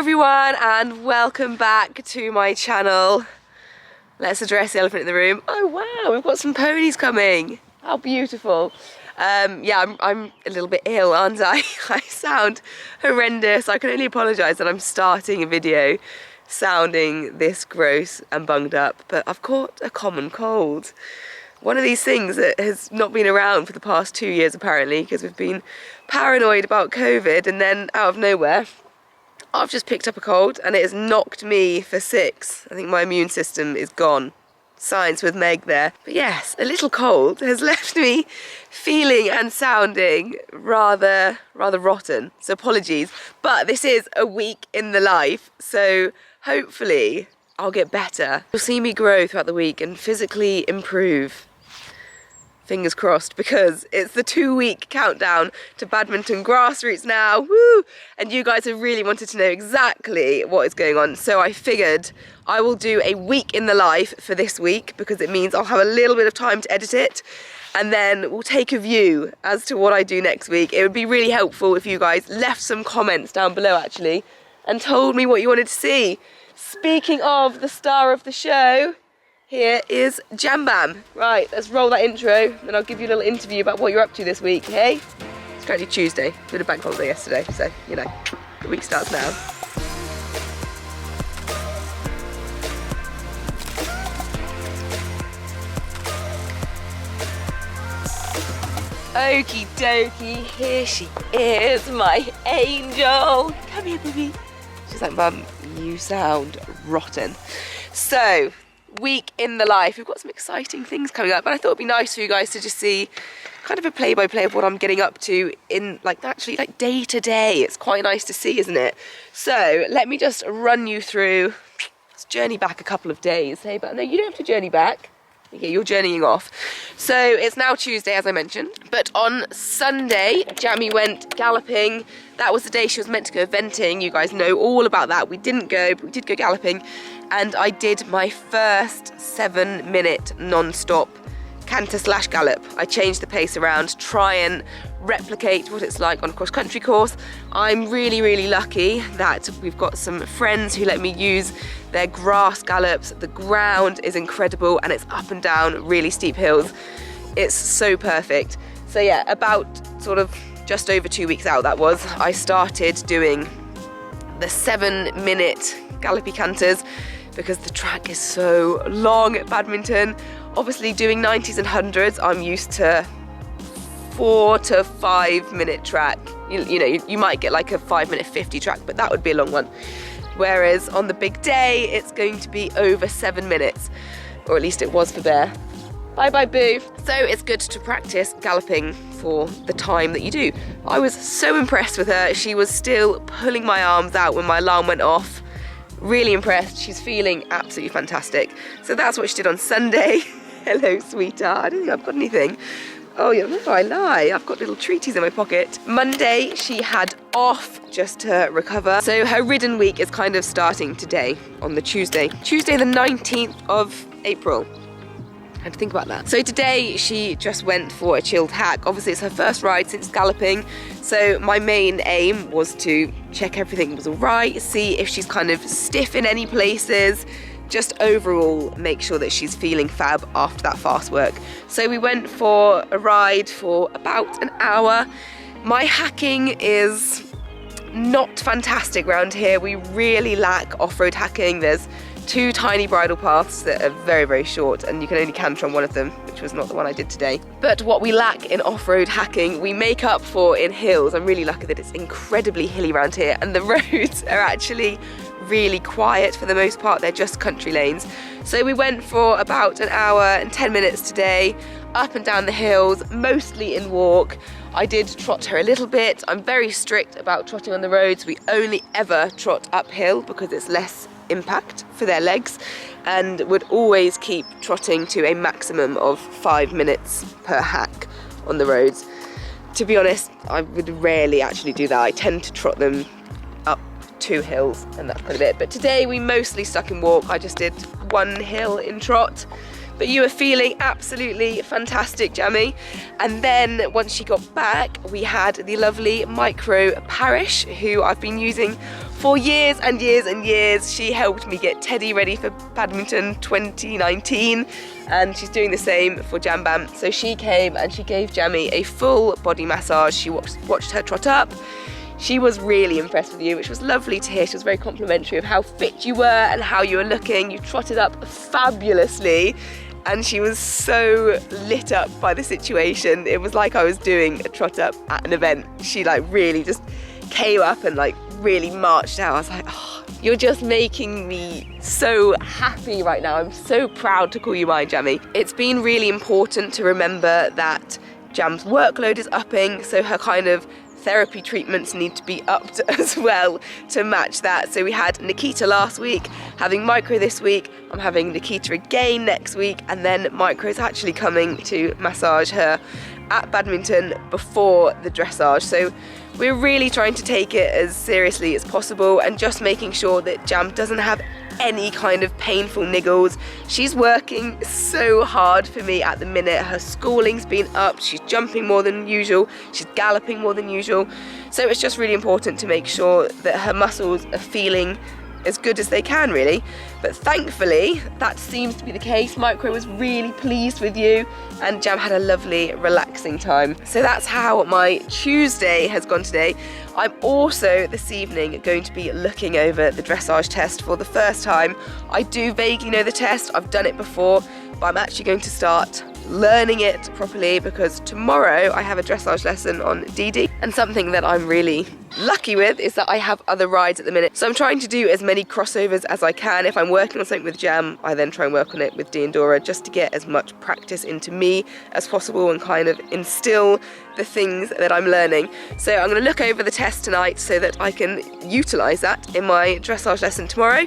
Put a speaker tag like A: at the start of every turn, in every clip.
A: everyone and welcome back to my channel. Let's address the elephant in the room. Oh wow, we've got some ponies coming. How beautiful. Yeah, I'm a little bit ill, aren't I? I sound horrendous. I can only apologise that I'm starting a video sounding this gross and bunged up, but I've caught a common cold. One of these things that has not been around for the past 2 years apparently, because we've been paranoid about COVID, and then out of nowhere I've just picked up a cold and it has knocked me for 6. I think my immune system is gone. Science with Meg there. But yes, a little cold has left me feeling and sounding rather rotten. So apologies. But this is a week in the life, so hopefully I'll get better. You'll see me grow throughout the week and physically improve. Fingers crossed, because it's the 2-week countdown to Badminton Grassroots now. Woo! And you guys have really wanted to know exactly what is going on. So I figured I will do a week in the life for this week, because it means I'll have a little bit of time to edit it. And then we'll take a view as to what I do next week. It would be really helpful if you guys left some comments down below actually and told me what you wanted to see. Speaking of the star of the show, here is Jam Bam. Right, let's roll that intro, and I'll give you a little interview about what you're up to this week, hey? It's currently Tuesday, we had a bank holiday yesterday, so, you know, the week starts now. Okie dokie, here she is, my angel. Come here, baby. She's like, Mum, you sound rotten. So, week in the life. We've got some exciting things coming up, and I thought it'd be nice for you guys to just see kind of a play-by-play of what I'm getting up to in actually day to day. It's quite nice to see, isn't it? So let me just run you through. Let's journey back a couple of days. Hey, but no, you don't have to journey back. Okay, you're journeying off. So it's now Tuesday, as I mentioned, but on Sunday Jammy went galloping. That was the day she was meant to go eventing. You guys know all about that. We didn't go, but we did go galloping, and I did my first 7-minute non-stop canter/gallop. I changed the pace around, try and replicate what it's like on a cross-country course. I'm really lucky that we've got some friends who let me use their grass gallops. The ground is incredible and it's up and down really steep hills. It's so perfect. So yeah, about sort of just over 2 weeks out that was, I started doing the 7-minute gallopy canters, because the track is so long at Badminton. Obviously doing 90s and 100s, I'm used to 4 to 5 minute track. You know, you might get like a 5-minute 50 track, but that would be a long one. Whereas on the big day, it's going to be over 7 minutes, or at least it was for Bear. Bye bye Boo. So it's good to practice galloping for the time that you do. I was so impressed with her. She was still pulling my arms out when my alarm went off. Really impressed. She's feeling absolutely fantastic. So that's what she did on Sunday. Hello, sweetheart. I don't think I've got anything. Oh, yeah, no, I lie. I've got little treaties in my pocket. Monday, she had off just to recover. So her ridden week is kind of starting today on the Tuesday. Tuesday, the 19th of April. I had to think about that. So today she just went for a chilled hack. Obviously it's her first ride since galloping. So my main aim was to check everything was all right, see if she's kind of stiff in any places, just overall make sure that she's feeling fab after that fast work. So we went for a ride for about an hour. My hacking is not fantastic around here. We really lack off-road hacking. There's 2 tiny bridle paths that are very short, and you can only canter on one of them, which was not the one I did today. But what we lack in off-road hacking, we make up for in hills. I'm really lucky that it's incredibly hilly around here, and the roads are actually really quiet for the most part. They're just country lanes. So we went for about an hour and 10 minutes today, up and down the hills, mostly in walk. I did trot her a little bit. I'm very strict about trotting on the roads. We only ever trot uphill because it's less impact for their legs, and would always keep trotting to a maximum of 5 minutes per hack on the roads. To be honest, I would rarely actually do that. I tend to trot them up 2 hills and that's kind of it. But today we mostly stuck in walk. I just did 1 hill in trot, but you were feeling absolutely fantastic, Jammy. And then once she got back, we had the lovely Micro Parish, who I've been using for years and years and years. She helped me get Teddy ready for Badminton 2019, and she's doing the same for Jam Bam. So she came and she gave Jammy a full body massage. She watched her trot up. She was really impressed with you, which was lovely to hear. She was very complimentary of how fit you were and how you were looking. You trotted up fabulously, and she was so lit up by the situation. It was like I was doing a trot up at an event. She like really just came up and like really marched out. I was like, oh, you're just making me so happy right now. I'm so proud to call you mine, Jammy. It's been really important to remember that Jam's workload is upping, so her kind of therapy treatments need to be upped as well to match that. So we had Nikita last week, having Micro this week, I'm having Nikita again next week, and then Micro's actually coming to massage her at Badminton before the dressage. So we're really trying to take it as seriously as possible and just making sure that Jam doesn't have any kind of painful niggles. She's working so hard for me at the minute. Her schooling's been up, she's jumping more than usual, she's galloping more than usual. So it's just really important to make sure that her muscles are feeling as good as they can, really. But thankfully that seems to be the case. Micro was really pleased with you, and Jam had a lovely relaxing time. So that's how my Tuesday has gone today. I'm also this evening going to be looking over the dressage test for the first time. I do vaguely know the test, I've done it before, but I'm actually going to start learning it properly because tomorrow I have a dressage lesson on Dee, and something that I'm really lucky with is that I have other rides at the minute. So I'm trying to do as many crossovers as I can. If I'm working on something with Jam, I then try and work on it with Dee and Dora, just to get as much practice into me as possible and kind of instill the things that I'm learning. So I'm going to look over the test tonight so that I can utilise that in my dressage lesson tomorrow.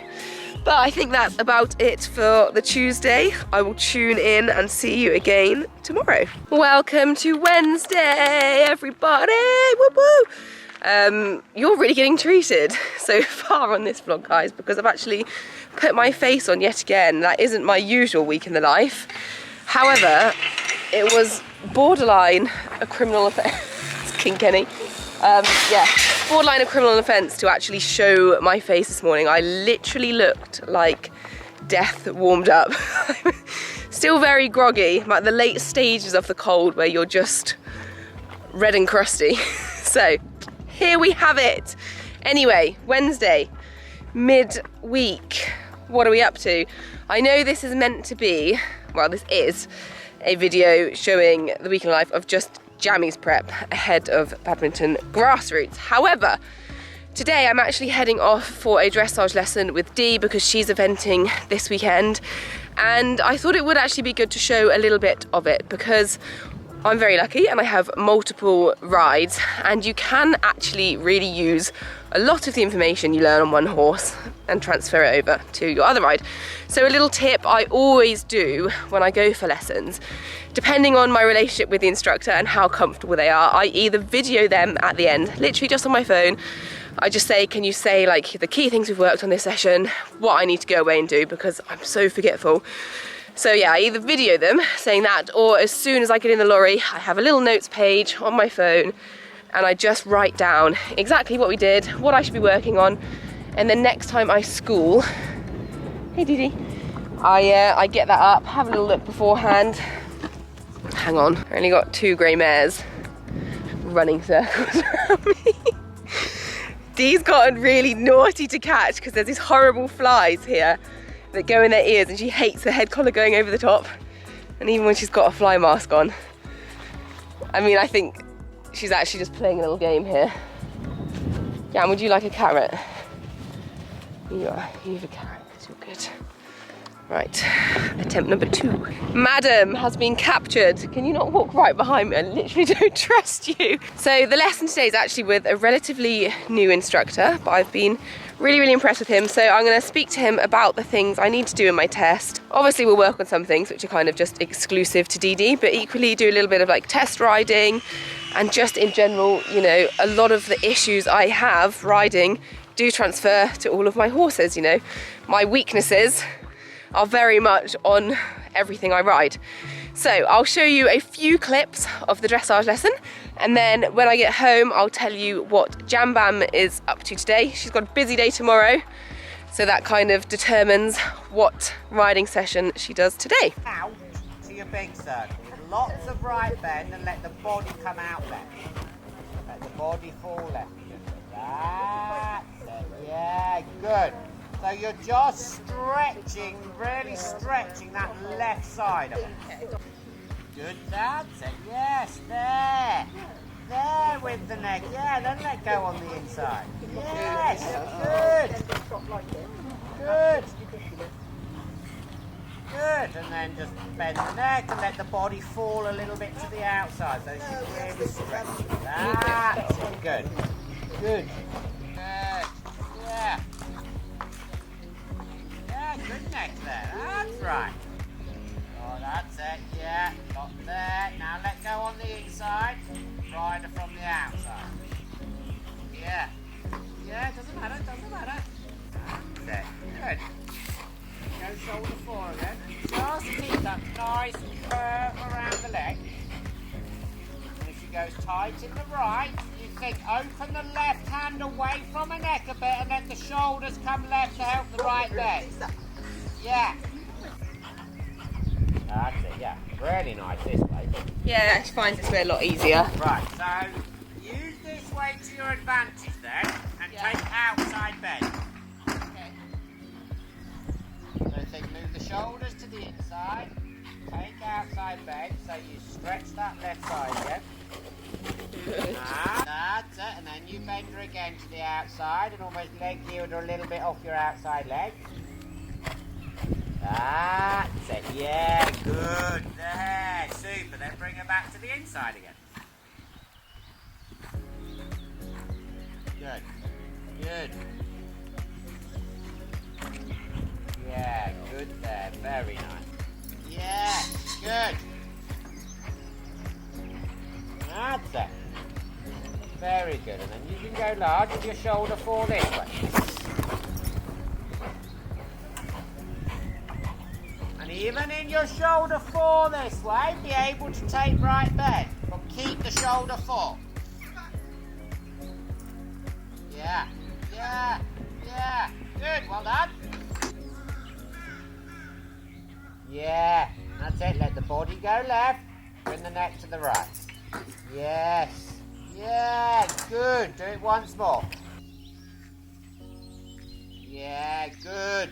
A: But I think that's about it for the Tuesday. I will tune in and see you again tomorrow. Welcome to Wednesday, everybody! Woo-woo! You're really getting treated so far on this vlog, guys, because I've actually put my face on yet again. That isn't my usual week in the life. However, it was borderline a criminal offence. It's King Kenny. Yeah, borderline a criminal offence to actually show my face this morning. I literally looked like death warmed up. Still very groggy. I'm at the late stages of the cold where you're just red and crusty. So here we have it. Anyway, Wednesday, mid-week. What are we up to? I know this is meant to be, well, this is a video showing the week in life of just Jammy's prep ahead of Badminton Grassroots. However, today I'm actually heading off for a dressage lesson with Dee because she's eventing this weekend, and I thought it would actually be good to show a little bit of it because I'm very lucky and I have multiple rides, and you can actually really use a lot of the information you learn on one horse and transfer it over to your other ride. So a little tip I always do when I go for lessons, depending on my relationship with the instructor and how comfortable they are, I either video them at the end, literally just on my phone. I just say, can you say like the key things we've worked on this session, what I need to go away and do, because I'm so forgetful. So yeah, I either video them saying that, or as soon as I get in the lorry, I have a little notes page on my phone and I just write down exactly what we did, what I should be working on, and then next time I school, hey Dee, I get that up, have a little look beforehand. Hang on, I only got 2 grey mares running circles around me. Dee's gotten really naughty to catch because there's these horrible flies here that go in their ears, and she hates the head collar going over the top, and even when she's got a fly mask on. I mean, I think she's actually just playing a little game here. Jan, would you like a carrot? You are, you have a carrot, it's all good. Right, attempt number 2. Madam has been captured. Can you not walk right behind me? I literally don't trust you. So the lesson today is actually with a relatively new instructor, but I've been really impressed with him. So I'm going to speak to him about the things I need to do in my test. Obviously we'll work on some things which are kind of just exclusive to Dee, but equally do a little bit of like test riding, and just in general, you know, a lot of the issues I have riding do transfer to all of my horses, you know. My weaknesses are very much on everything I ride. So I'll show you a few clips of the dressage lesson, and then when I get home I'll tell you what Jam Bam is up to today. She's got a busy day tomorrow, so that kind of determines what riding session she does today.
B: Out to your big circle. Lots of right bend and let the body come out left. Let the body fall left. That's it. Yeah, good. So you're just stretching, really stretching that left side of it. Good, that's it. Yes, there. There with the neck. Yeah, then let go on the inside. Yes, good. Good. Good, and then just bend the neck and let the body fall a little bit to the outside so she's really stretching. That's it. Good. Good. Good. Yeah. Yeah, good neck there. That's right. Oh, that's it. Yeah, got there. Now let go on the inside. Rider from the outside. Yeah. Yeah, doesn't matter, doesn't matter. That's it. Good. Go shoulder forward again. Just keep that nice curve around the leg. And if she goes tight in the right, you think open the left hand away from her neck a bit and let the shoulders come left to help the right leg. Yeah. That's it, yeah. Really nice this way.
A: Yeah, she finds this way a lot easier.
B: Right, so use this way to your advantage then and take outside bend. So think move the shoulders to the inside, take outside bend, so you stretch that left side again. That's it, and then you bend her again to the outside and almost leg yield her a little bit off your outside leg. That's it, yeah, good, there, super, then bring her back to the inside again. Good, good. Yeah, good there, very nice. Yeah, good. That's it. Very good, and then you can go large with your shoulder fall this way. And even in your shoulder fall this way, be able to take right bend, but keep the shoulder fall. Yeah, yeah, yeah, good, well done. Yeah, that's it, let the body go left, bring the neck to the right. Yes, yeah, good, do it once more. Yeah, good,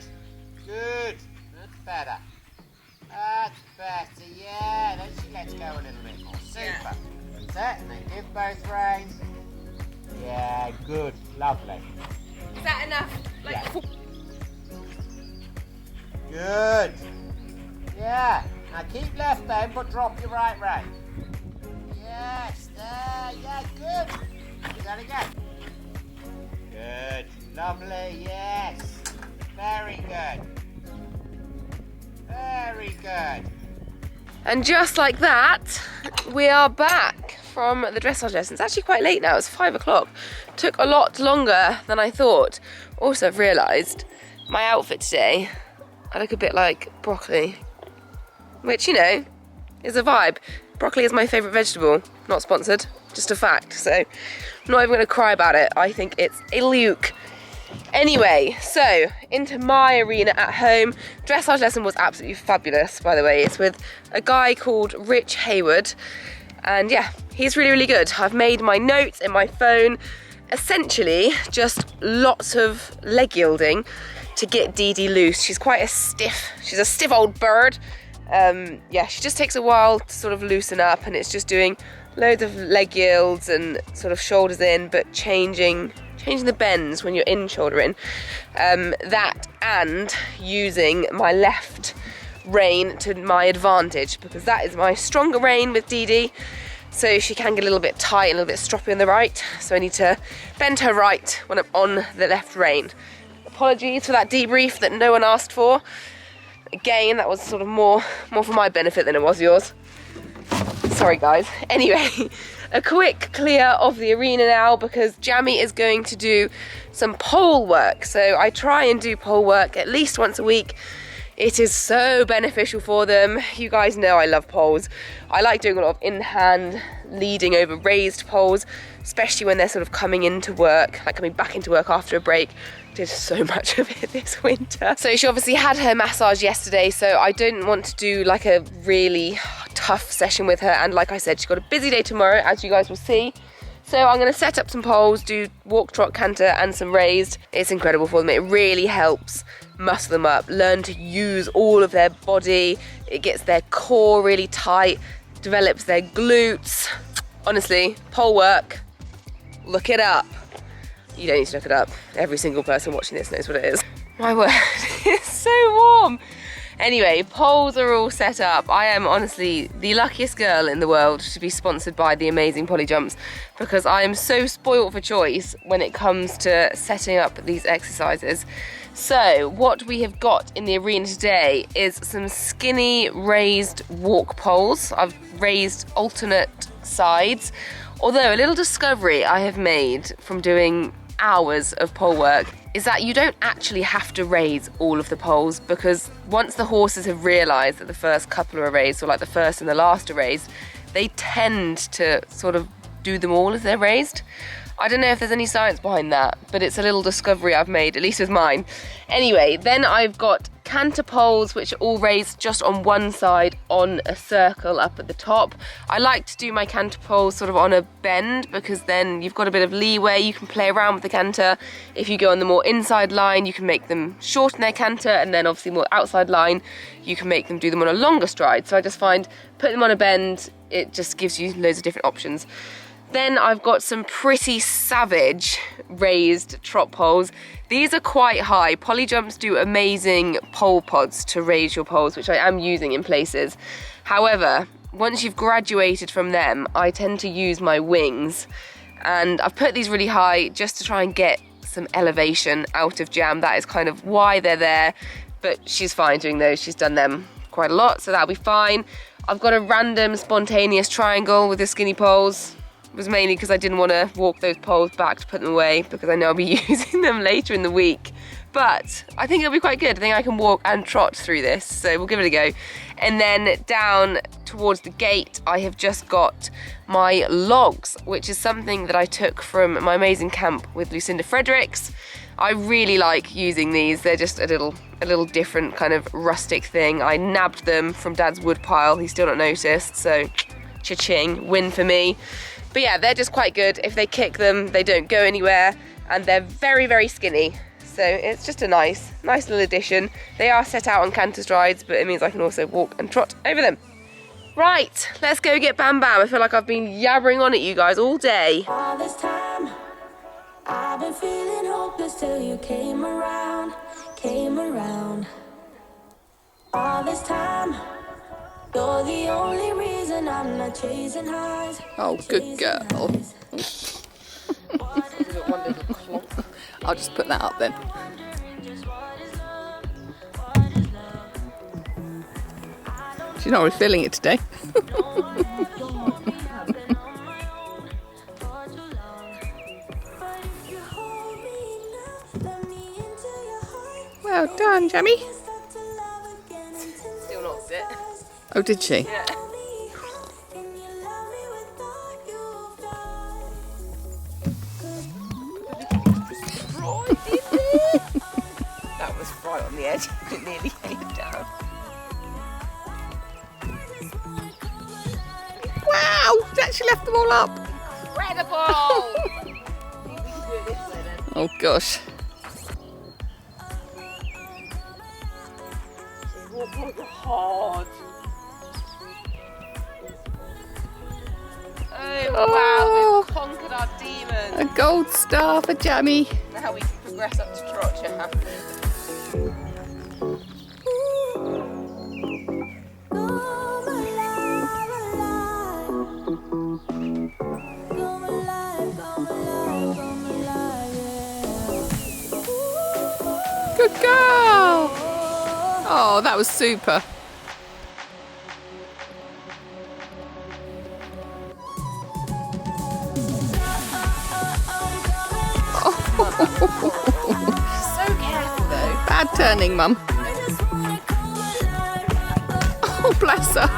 B: good, that's better. That's better, yeah, then she lets go a little bit more, super. That's it, and then give both reins. Yeah, good, lovely.
A: Is that enough? Like,
B: yeah. Good. Yeah, now keep left bend but drop your right rein. Yes, there, yeah, good. Do that again. Good, lovely, yes. Very good. Very good.
A: and just like that, we are back from the dressage lesson. It's actually quite late now, it's 5 o'clock. Took a lot longer than I thought. Also, I've realised my outfit today, I look a bit like broccoli. Which, you know, is a vibe. Broccoli is my favourite vegetable. Not sponsored, just a fact. So, I'm not even going to cry about it. I think it's a luke. Anyway, so, into my arena at home. Dressage lesson was absolutely fabulous, by the way. It's with a guy called Rich Hayward. And yeah, he's really, really good. I've made my notes in my phone. Essentially, just lots of leg yielding to get Dee loose. She's a stiff old bird. Yeah, she just takes a while to sort of loosen up, and it's just doing loads of leg yields and sort of shoulders in, but changing the bends when you're in shoulder in. That and using my left rein to my advantage, because that is my stronger rein with Dee, so she can get a little bit tight and a little bit stroppy on the right, so I need to bend her right when I'm on the left rein. Apologies for that debrief that no one asked for. Again, that was sort of more for my benefit than it was yours. Sorry guys. Anyway, a quick clear of the arena now, because Jammy is going to do some pole work. So I try and do pole work at least once a week. It is so beneficial for them. You guys know I love poles. I like doing a lot of in-hand leading over raised poles, especially when they're sort of coming into work, like coming back into work after a break. Did so much of it this winter. So she obviously had her massage yesterday, so I didn't want to do like a really tough session with her, and like I said, she's got a busy day tomorrow, as you guys will see. So I'm going to set up some poles, do walk, trot, canter and some raised. It's incredible for them. It really helps muscle them up, learn to use all of their body. It gets their core really tight, develops their glutes. Honestly, pole work, look it up. You don't need to look it up. Every single person watching this knows what it is. My word, it's so warm. Anyway, poles are all set up. I am honestly the luckiest girl in the world to be sponsored by the amazing Poly Jumps, because I am so spoilt for choice when it comes to setting up these exercises. So what we have got in the arena today is some skinny raised walk poles. I've raised alternate sides. Although a little discovery I have made from doing hours of pole work is that you don't actually have to raise all of the poles, because once the horses have realised that the first couple are raised, or like the first and the last are raised, they tend to sort of do them all if they're raised. I don't know if there's any science behind that, but it's a little discovery I've made, at least with mine. Anyway, then I've got canter poles, which are all raised just on one side on a circle up at the top. I like to do my canter poles sort of on a bend, because then you've got a bit of leeway. You can play around with the canter. If you go on the more inside line, you can make them shorten their canter, and then obviously more outside line, you can make them do them on a longer stride. So I just find putting them on a bend, it just gives you loads of different options. Then I've got some pretty savage raised trot poles. These are quite high. Poly Jumps do amazing pole pods to raise your poles, which I am using in places. However, once you've graduated from them, I tend to use my wings. And I've put these really high just to try and get some elevation out of Jam. That is kind of why they're there. But she's fine doing those. She's done them quite a lot, so that'll be fine. I've got a random spontaneous triangle with the skinny poles. It was mainly because I didn't want to walk those poles back to put them away, because I know I'll be using them later in the week. But I think it'll be quite good. I think I can walk and trot through this, so we'll give it a go. And then down towards the gate, I have just got my logs, which is something that I took from my amazing camp with Lucinda Fredericks. I really like using these. They're just a little different kind of rustic thing. I nabbed them from Dad's wood pile. He's still not noticed, so cha-ching, win for me. But yeah, they're just quite good. If they kick them, they don't go anywhere, and they're very, very skinny. So it's just a nice little addition. They are set out on canter strides, but it means I can also walk and trot over them. Right, let's go get Bam Bam. I feel like I've been yabbering on at you guys all day.
C: All this time, I've been feeling hopeless till you came around. All this time, you're the only reason I'm not chasing highs.
D: Oh, good girl. I'll just put that up then. She's not really feeling it today. Well done, Jammy.
A: Still not sit.
D: Oh, did she?
A: Yeah. That was right on the edge. It nearly came down.
D: Wow, she actually left them all up.
A: Incredible! We can do it this way then.
D: Oh gosh.
A: Walk hard. Oh wow, we've conquered our demons.
D: A gold star for Jammy.
A: Now we can progress up to trot, yeah.
D: Good girl. Oh, that was super.
A: So careful though.
D: Bad turning, Mum. Oh, bless her.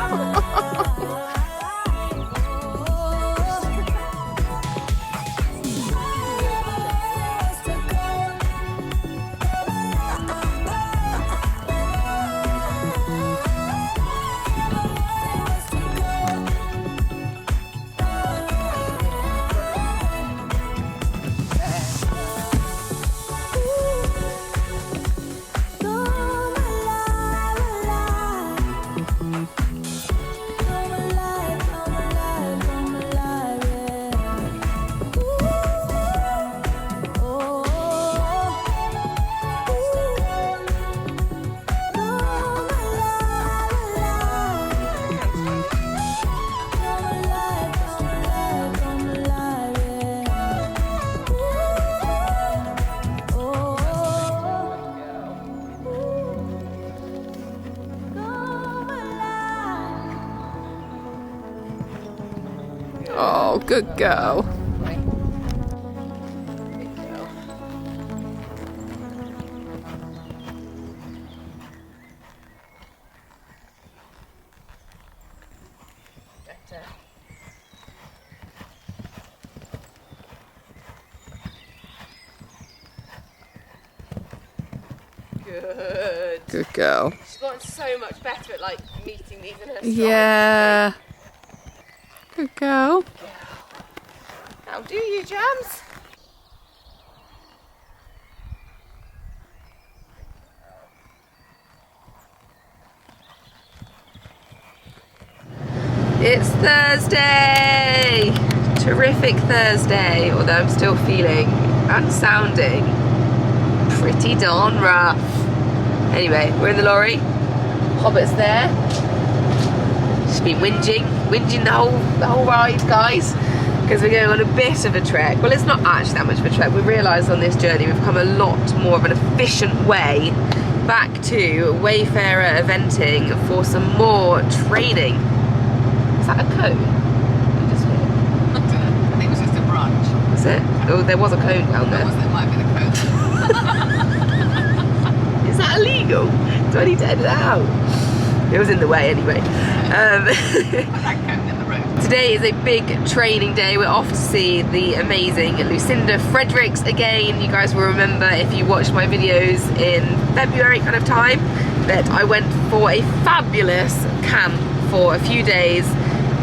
D: Oh, good girl.
A: Good.
D: Good girl.
A: She's gotten so much better at like meeting these in her stride.
D: Yeah. Good girl.
A: How do you, Jams? It's Thursday! Terrific Thursday, although I'm still feeling and sounding pretty darn rough. Anyway, we're in the lorry. Hobbit's there. She's been whinging the whole ride, guys, because we're going on a bit of a trek. Well, it's not actually that much of a trek. We realised on this journey we've come a lot more of an efficient way back to Wayfarer Eventing for some more training. Is that a cone? You just hear?
D: I don't know. I think it was just a branch.
A: Was it? Oh, there was a cone down there.
D: There might have been a cone.
A: Is that illegal? Do I need to edit it out? It was in the way anyway.
D: That cone in the road.
A: Today is a big training day. We're off to see the amazing Lucinda Fredericks again. You guys will remember, if you watched my videos in February kind of time, that I went for a fabulous camp for a few days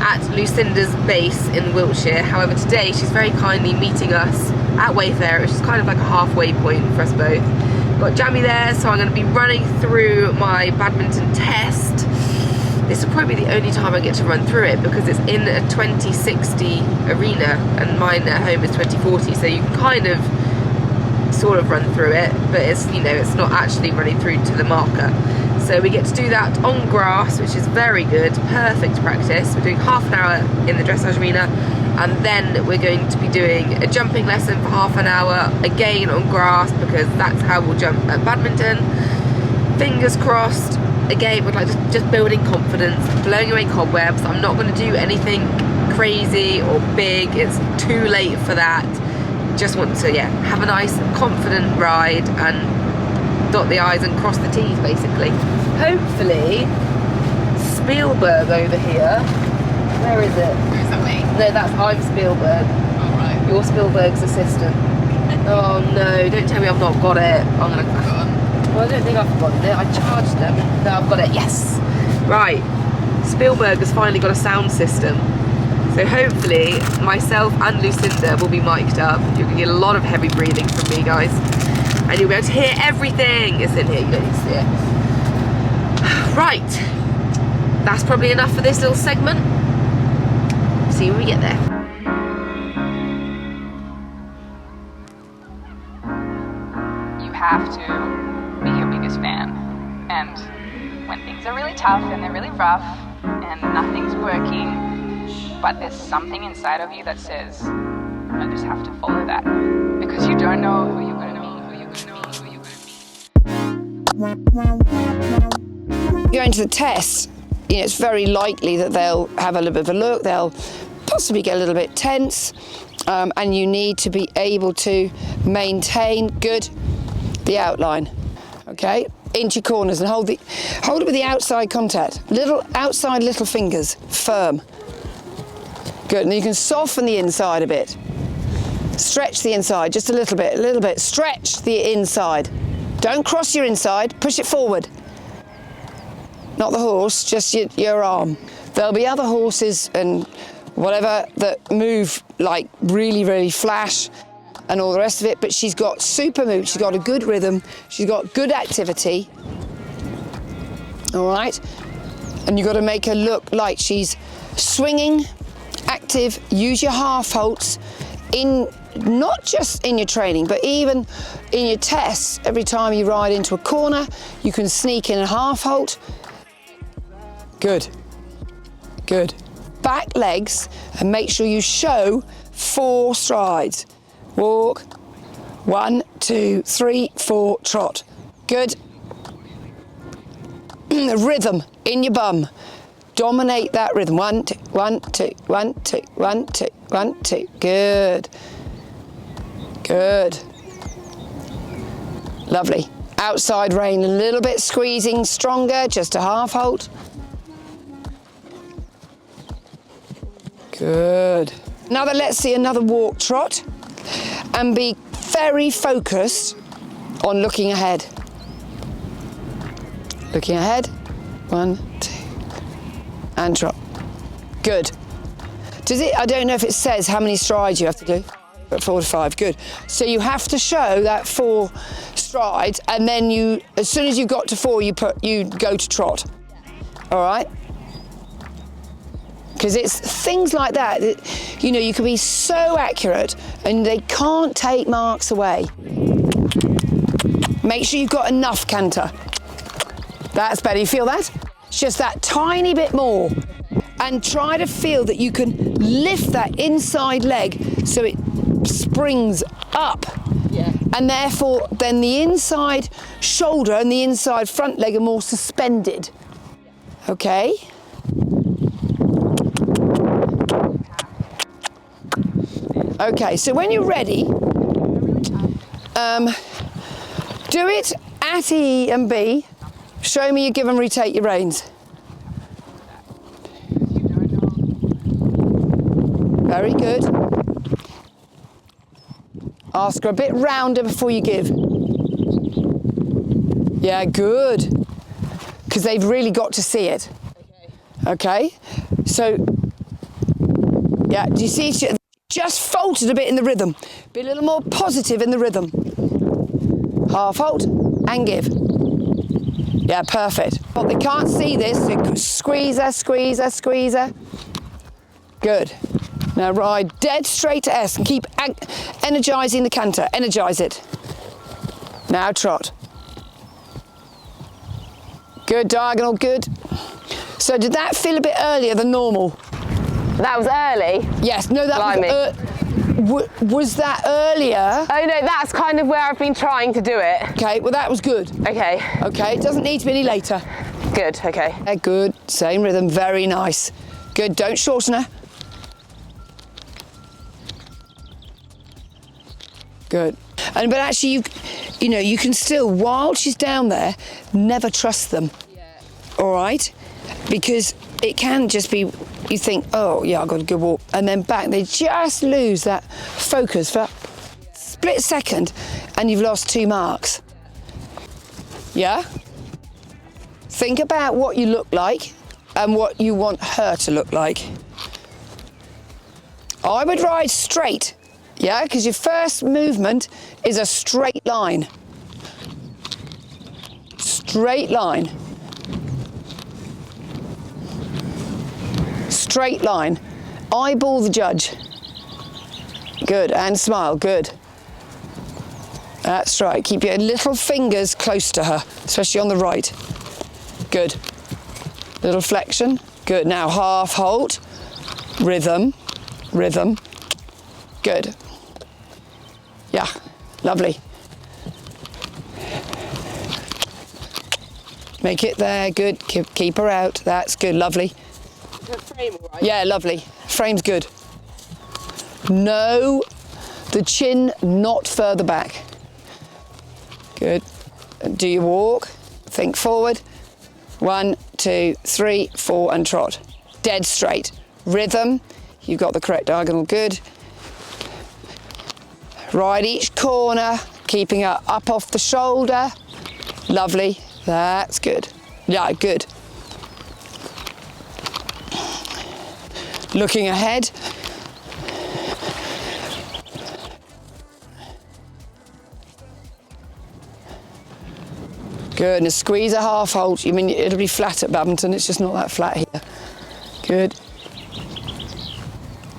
A: at Lucinda's base in Wiltshire. However, today she's very kindly meeting us at Wayfarer, which is kind of like a halfway point for us both. Got Jammy there, so I'm going to be running through my badminton test. This will probably be the only time I get to run through it because it's in a 2060 arena and mine at home is 2040, so you can kind of sort of run through it, but it's, you know, it's not actually running through to the marker. So we get to do that on grass, which is very good, perfect practice. We're doing half an hour in the dressage arena, and then we're going to be doing a jumping lesson for half an hour, again on grass, because that's how we'll jump at badminton. Fingers crossed. Again, we're like just building confidence, blowing away cobwebs. I'm not going to do anything crazy or big. It's too late for that. Just want to, yeah, have a nice, confident ride and dot the I's and cross the T's, basically. Hopefully, Spielberg over here. Where is it?
D: Is that me?
A: No, I'm Spielberg.
D: All right.
A: You're Spielberg's assistant. Oh no, don't tell me I've not got it. I'm gonna. Well, I don't think I've forgotten it. I charged them. No, I've got it. Yes. Right. Spielberg has finally got a sound system. So hopefully myself and Lucinda will be mic'd up. You're gonna get a lot of heavy breathing from me, guys. And you'll be able to hear everything. It's in here, you don't need to see it. Right. That's probably enough for this little segment. See you when we get there.
E: You have to be your biggest fan. And when things are really tough and they're really rough and nothing's working, but there's something inside of you that says, I just have to follow that. Because you don't know who you're going to meet, who you're going to meet, who you're going to meet.
F: Going to the test, you know, it's very likely that they'll have a little bit of a look, they'll possibly get a little bit tense, and you need to be able to maintain the outline, okay? into your corners and hold it with the outside contact. Outside little fingers, firm. Good, and you can soften the inside a bit. Stretch the inside just a little bit, stretch the inside. Don't cross your inside, push it forward. Not the horse, just your arm. There'll be other horses and whatever that move like really, really flash and all the rest of it, but she's got super move, she's got a good rhythm, she's got good activity, all right? And you've got to make her look like she's swinging, active, use your half halts in, not just in your training, but even in your tests. Every time you ride into a corner, you can sneak in a half halt. Good, good. Back legs and make sure you show 4 strides. Walk, 1, 2, 3, 4, trot. Good. Rhythm in your bum. Dominate that rhythm. 1, 2, 1, 2, 1, 2, 1, 2, 1, 2. Good. Good. Lovely. Outside rein, a little bit squeezing, stronger, just a half halt. Good. Now then, let's see another walk trot and be very focused on looking ahead. Looking ahead, 1, 2, and trot. Good. Does it, I don't know if it says how many strides you have to do, but 4 to 5, good. So you have to show that 4 strides, and then you, as soon as you got to 4, you go to trot, all right? Because it's things like that, you know, you can be so accurate and they can't take marks away. Make sure you've got enough canter. That's better, you feel that? It's just that tiny bit more. And try to feel that you can lift that inside leg so it springs up. Yeah. And therefore, then the inside shoulder and the inside front leg are more suspended. Okay? Okay, so when you're ready, do it at E and B. Show me you give and retake your reins. Very good. Ask her a bit rounder before you give. Yeah, good. Because they've really got to see it. Okay? So, yeah, do you see? Just faltered a bit in the rhythm. Be a little more positive in the rhythm. Half halt and give. Yeah, perfect. But they can't see this, so squeeze her, squeeze her, squeeze her. Good. Now ride dead straight to S and keep energising the canter. Energise it. Now trot. Good, diagonal, good. So did that feel a bit earlier than normal?
A: That was early?
F: Yes, no, that was that earlier?
A: Oh no, that's kind of where I've been trying to do it.
F: Okay, well that was good.
A: Okay.
F: Okay, it doesn't need to be any later.
A: Good, okay.
F: Yeah, good, same rhythm, very nice. Good, don't shorten her. Good. But actually, you know, you can still, while she's down there, never trust them. Yeah. All right? Because it can just be, you think, oh, yeah, I've got a good walk. And then back, they just lose that focus for a split second, and you've lost 2 marks. Yeah? Think about what you look like and what you want her to look like. I would ride straight. Yeah, because your first movement is a straight line. Straight line. Straight line. Eyeball the judge. Good, and smile, good. That's right, keep your little fingers close to her, especially on the right. Good. Little flexion, good. Now half halt, rhythm, rhythm. Good. Yeah, lovely. Make it there, good. Keep her out. That's good, lovely.
A: Is her frame all right?
F: Yeah, lovely. Frame's good. No, the chin not further back. Good. Do your walk. think forward. 1, 2, 3, 4, and trot. Dead straight. Rhythm, you've got the correct diagonal, good. Ride each corner, keeping her up off the shoulder. Lovely, that's good. Yeah, good. Looking ahead. Good, and squeeze a half hold. You mean it'll be flat at Badminton, it's just not that flat here. Good.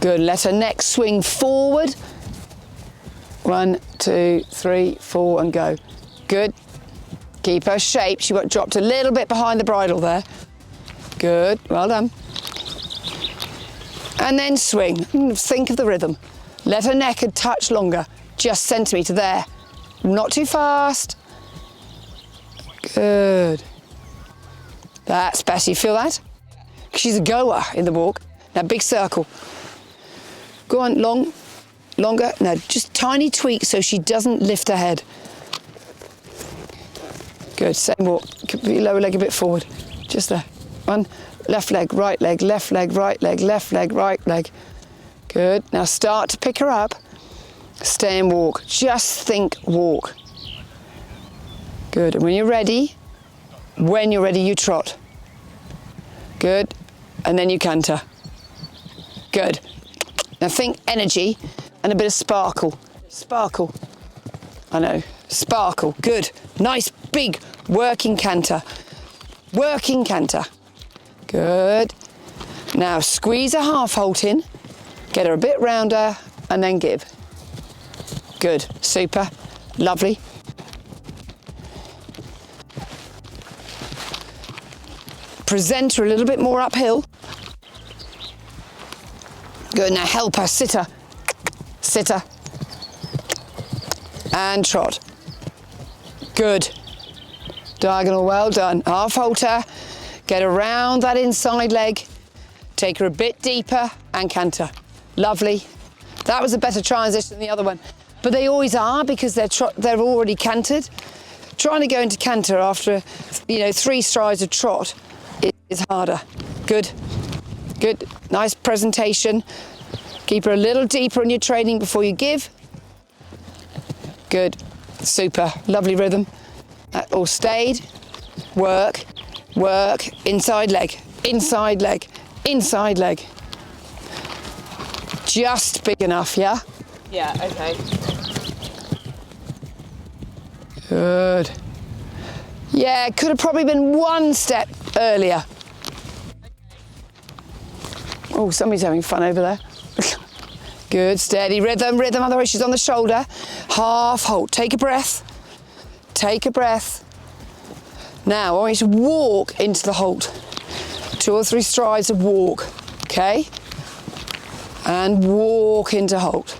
F: Good, let her neck swing forward. 1, 2, 3, 4, and go. Good. Keep her shape. She got dropped a little bit behind the bridle there. Good, well done. And then swing. Think of the rhythm. Let her neck a touch longer, just centimetre there. Not too fast. Good. That's better, you feel that? She's a goer in the walk. Now big circle. Go on, longer. Now just tiny tweak so she doesn't lift her head. Good, same walk. Put your lower leg a bit forward. Just there. 1, left leg, right leg, left leg, right leg, left leg, right leg. Good, now start to pick her up. Stay and walk, just think walk. Good, and when you're ready, you trot. Good, and then you canter. Good. Now think energy and a bit of sparkle. Sparkle. I know, sparkle, good. Nice big working canter. Working canter. Good. Now squeeze a half halt in, get her a bit rounder, and then give. Good, super, lovely. Present her a little bit more uphill. Good, now help her, sit her. Sit her. And trot. Good. Diagonal, well done. Half halt her, get around that inside leg, take her a bit deeper and canter. Lovely. That was a better transition than the other one. But they always are because they're already cantered. Trying to go into canter after, 3 strides of trot is harder. Good. Good. Nice presentation. Keep her a little deeper in your training before you give. Good. Super. Lovely rhythm. That all stayed. Work. Work. Inside leg. Inside leg. Inside leg. Just big enough, yeah?
A: Yeah, okay.
F: Good. Yeah, could have probably been 1 step earlier. Oh, somebody's having fun over there. Good, steady, rhythm, otherwise she's on the shoulder. Half halt, take a breath. Take a breath. Now, I want you to walk into the halt. 2 or 3 strides of walk, okay? And walk into halt.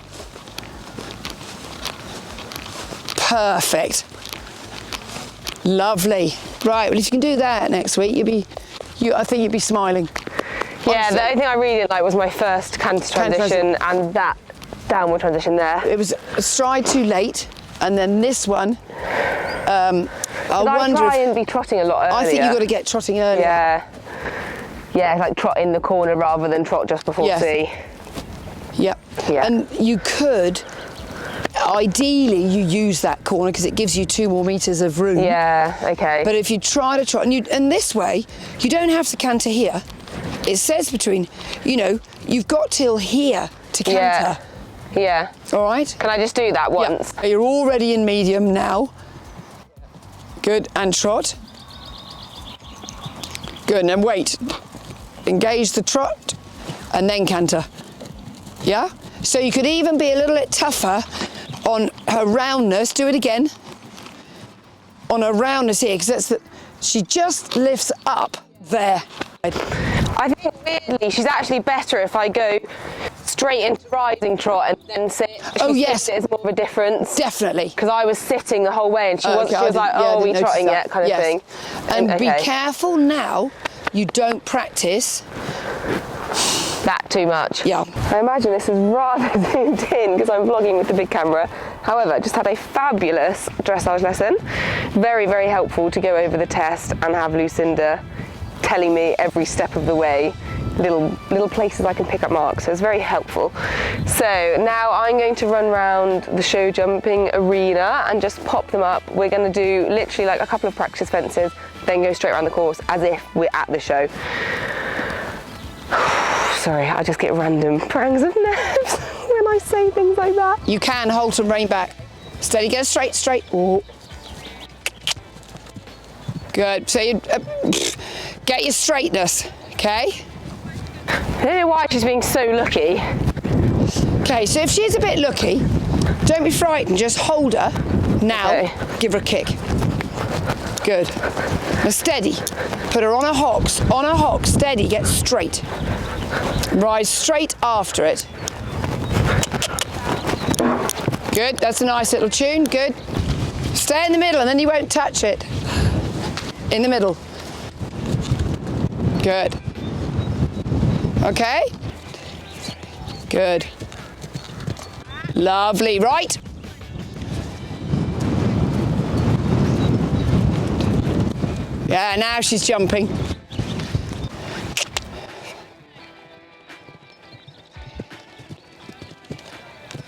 F: Perfect. Lovely. Right, well, if you can do that next week, I think you'd be smiling.
G: Yeah, the only thing I really didn't like was my first canter transition and that downward transition there.
F: It was a stride too late, and then this one, I
G: try and be trotting a lot earlier.
F: I think you've got to get trotting earlier.
G: Yeah. Yeah, like trot in the corner rather than trot just before tee.
F: Yep.
G: Yeah.
F: And you could, ideally, you use that corner because it gives you 2 more metres of room.
G: Yeah, okay.
F: But if you try to trot, and this way, you don't have to canter here. It says between, you've got till here to canter.
G: Yeah.
F: All right?
G: Can I just do that once?
F: Yep. You're already in medium now. Good, and trot. Good, and then wait. Engage the trot, and then canter. Yeah? So you could even be a little bit tougher on her roundness. Do it again. On her roundness here, because she just lifts up there.
G: I think weirdly she's actually better if I go straight into rising trot and then sit.
F: Yes,
G: it's more of a difference.
F: Definitely.
G: Because I was sitting the whole way and she was like, are we trotting yet, kind of thing.
F: And be careful now you don't practice
G: that too much.
F: Yeah.
G: I imagine this is rather zoomed in because I'm vlogging with the big camera. However, just had a fabulous dressage lesson. Very, very helpful to go over the test and have Lucinda telling me every step of the way, little places I can pick up marks, so it's very helpful. So now I'm going to run around the show jumping arena and just pop them up. We're going to do literally like a couple of practice fences, then go straight around the course as if we're at the show. Sorry, I just get random pangs of nerves when I say things like that.
F: You can hold and rein back. Steady, go straight, straight. Ooh. Good, so you get your straightness, okay?
G: I don't know why she's being so lucky.
F: Okay, so if she's a bit lucky, don't be frightened, just hold her. Now,
G: Okay.
F: give her a kick. Good. Now steady. Put her on her hocks, steady, get straight. Rise straight after it. Good, that's a nice little tune, good. Stay in the middle and then you won't touch it. In the middle. Good. Okay? Good. Lovely, right? Yeah, now she's jumping.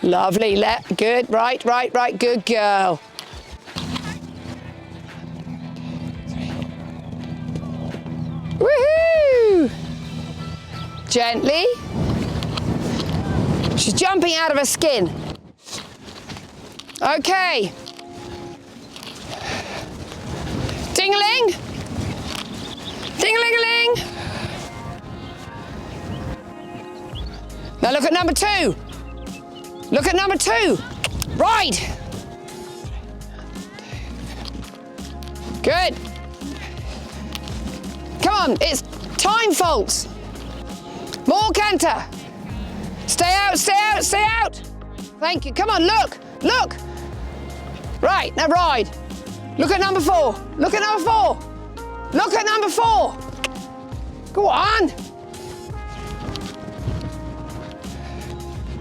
F: Lovely, good, right, good girl. Woohoo! Gently. She's jumping out of her skin. Okay. Ding-a-ling. Ding-a-ling-a-ling. Now look at number 2. Look at number 2. Right. Good. Come on, it's time faults. More canter. Stay out, stay out, stay out. Thank you. Come on, look, look. Right, now ride. Look at number 4. Look at number 4. Look at number 4. Go on.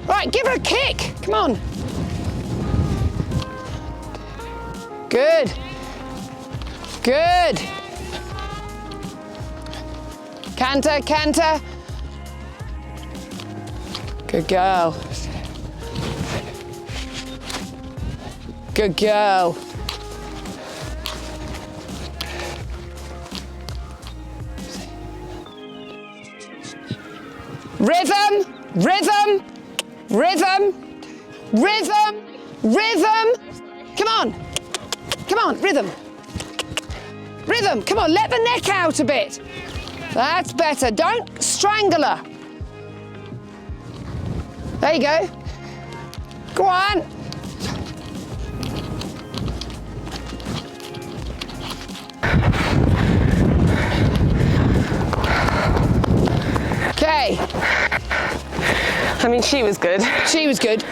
F: Right, give her a kick. Come on. Good. Good. Canter, canter. Good girl. Good girl. Rhythm, rhythm, rhythm, rhythm, rhythm. Come on. Come on, rhythm. Rhythm, come on, let the neck out a bit. That's better. Don't strangle her. There you go. Go on. Okay.
G: I mean, she was good.
F: She was good.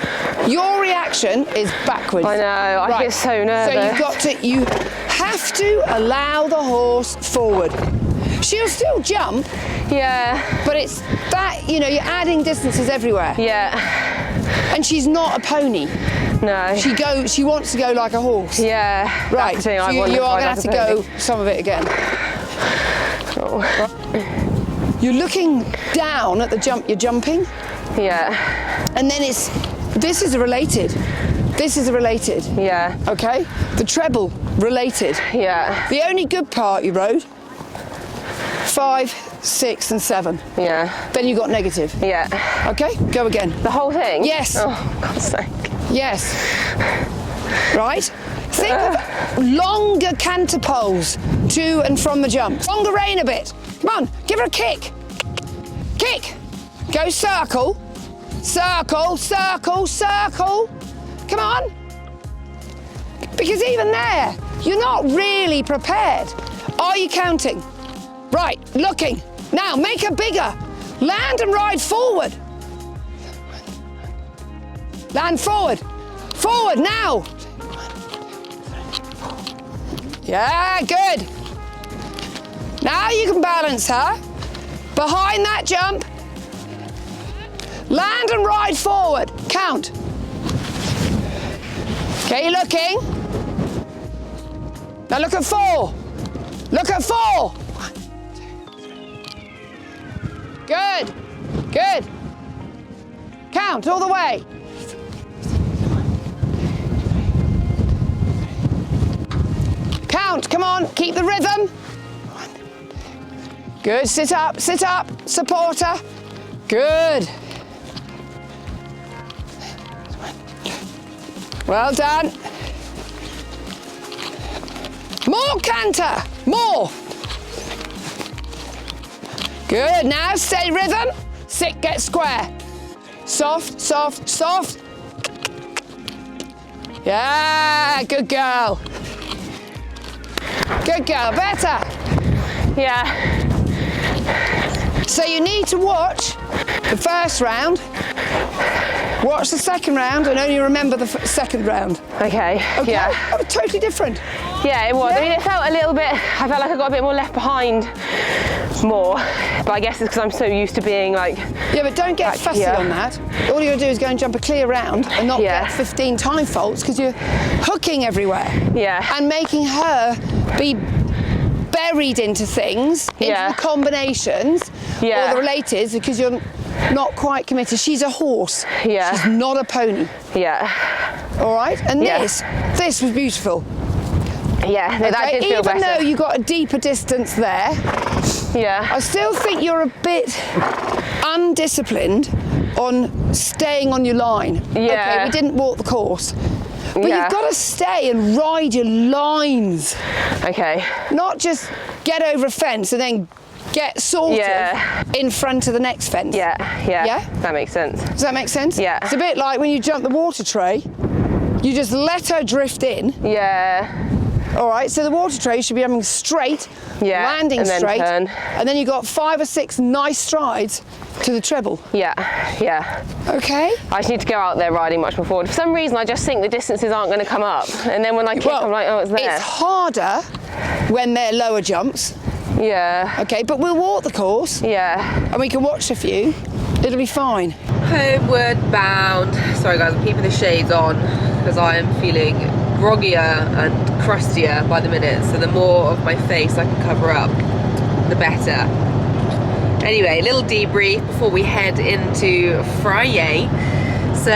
F: Your reaction is backwards.
G: I know, I get so nervous.
F: So you have to allow the horse forward. She'll still jump.
G: Yeah.
F: But it's that, you know, you're adding distances everywhere.
G: Yeah.
F: And she's not a pony.
G: No.
F: She wants to go like a horse.
G: Yeah.
F: Right. So you are going to have to go some of it again.
G: Oh.
F: Right. You're looking down at the jump you're jumping.
G: Yeah.
F: And then this is a related. This is a related.
G: Yeah.
F: Okay? The treble, related.
G: Yeah.
F: The only good part you rode, 5, 6 and 7.
G: Yeah.
F: Then you got negative.
G: Yeah.
F: Okay? Go again.
G: The whole thing?
F: Yes.
G: Oh, God's sake.
F: Yes. Right? Think of longer canter poles to and from the jump. Longer rein a bit. Come on, give her a kick. Kick. Go circle. Circle, circle, circle. Come on. Because even there, you're not really prepared. Are you counting? Right, looking. Now, make her bigger. Land and ride forward. Land forward. Forward now. Yeah, good. Now you can balance her. Behind that jump. Land and ride forward. Count. Okay, you're looking. Now look at 4. Look at 4. 1, 2, 3. Good. Good. Count all the way. Count, come on, keep the rhythm. Good, sit up, supporter. Good. Well done. More canter, more. Good, now stay rhythm. Sit, get square. Soft, soft, soft. Yeah, good girl. Good girl, better.
G: Yeah.
F: So you need to watch the first round, watch the second round, and only remember the second round.
G: Okay.
F: Okay?
G: Yeah.
F: That was totally different.
G: Yeah, it was.
F: Yeah.
G: I mean, it felt a little bit, I felt like I got a bit more left behind more, but I guess it's because I'm so used to being like...
F: Yeah, but don't get fussy on that. All you got to do is go and jump a clear round and not get 15 time faults because you're hooking everywhere.
G: Yeah.
F: And making her be buried into things, into the combinations or the relateds because you're not quite committed. She's a horse.
G: Yeah.
F: She's not a pony.
G: Yeah.
F: All right? And this was beautiful.
G: Yeah, no, that did feel better.
F: Even though you got a deeper distance there, I still think you're a bit undisciplined on staying on your line.
G: Yeah.
F: Okay, we didn't walk the course. But you've got to stay and ride your lines.
G: Okay.
F: Not just get over a fence and then get sort of in front of the next fence.
G: Yeah.
F: Yeah?
G: That makes sense.
F: Does that make sense?
G: Yeah.
F: It's a bit like when you jump the water tray, you just let her drift in.
G: Yeah.
F: All right, so the water tray should be having straight, landing
G: and then
F: straight,
G: turn.
F: and then you got 5 or 6 nice strides to the treble.
G: Yeah.
F: Okay.
G: I just need to go out there riding much more forward. For some reason, I just think the distances aren't going to come up, and then when I kick, I'm like, oh, it's there.
F: It's harder when they're lower jumps.
G: Yeah.
F: Okay, but we'll walk the course.
G: Yeah.
F: And we can watch a few. It'll be fine.
A: Homeward bound. Sorry guys, I'm keeping the shades on because I am feeling groggier and crustier by the minute, so the more of my face I can cover up, the better. Anyway, a little debrief before we head into Friday. So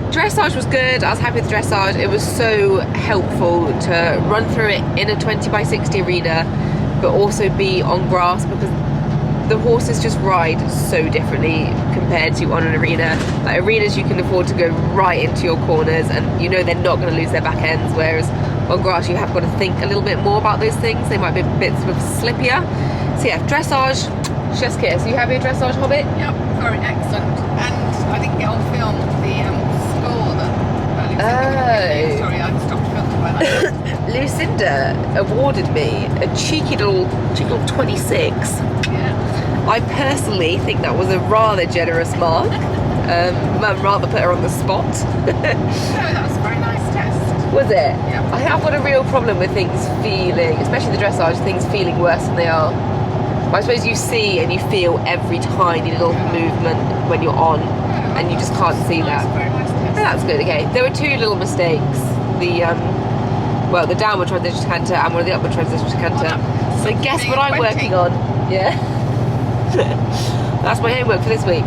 A: dressage was good. I was happy with dressage. It was so helpful to run through it in a 20x60 arena, but also be on grass because the horses just ride so differently compared to on an arena. Like arenas, you can afford to go right into your corners and you know they're not going to lose their back ends, whereas on grass you have got to think a little bit more about those things. They might be bits of slippier. So yeah, dressage, chef's kiss. Are you happy with dressage, Hobbit?
D: Yep, very excellent. And I didn't get on film the score that Lucinda Sorry, I stopped filming when I
A: Lucinda awarded me a cheeky little 26.
D: Yeah.
A: I personally think that was a rather generous mark. I'd rather put her on the spot.
D: No, that was a very nice test.
A: Was it?
D: Yeah.
A: I have got a real problem with things feeling, especially the dressage, things feeling worse than they are. I suppose you see and you feel every tiny little movement when you're on, and you just can't see that.
D: Very nice test.
A: That's good. Okay, there were 2 little mistakes. The downward transition to canter and one of the upward transition to canter. So guess what I'm working on? Yeah. That's my homework for this week.